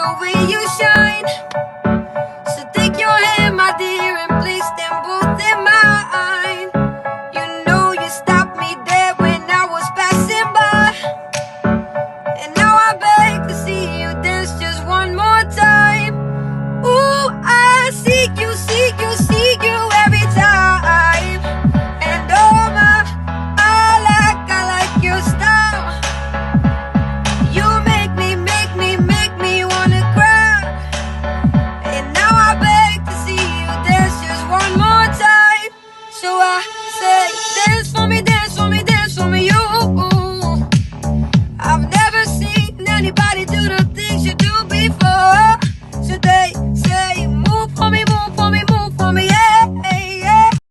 the way you shine. So take your hand, my dear, and place them both in mine. You know you stopped me dead when I was passing by, and now I beg to see you dance just one more time. Ooh, I seek you, seek you, seek you every time. And oh my, I like your style. You make me wanna cry. And now I beg to see you dance just one more time. So I say, dance